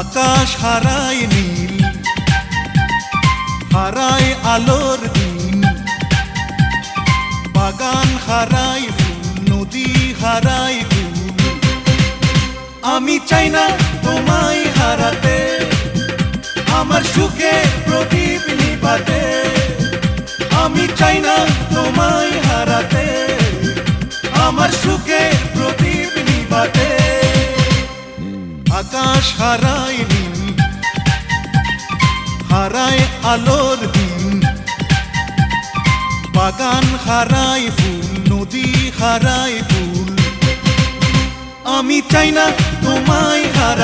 আকাশ হারায় নীল, হারায় আলোর দিন, বাগান হারায় ফুল, নদী হারায় কুল। আমি চাই না তোমায় হারাতে, আমার সুখে প্রদীপ নিবাতে। আমি চাই না তোমায় হারাতে, আমার সুখে প্রদীপ নিবাতে। আকাশ হারায় নীল, হারায় আলোর দিন, বাগান হারায় ফুল, নদী হারায় কুল। আমি চাই না তোমায় হারাতে।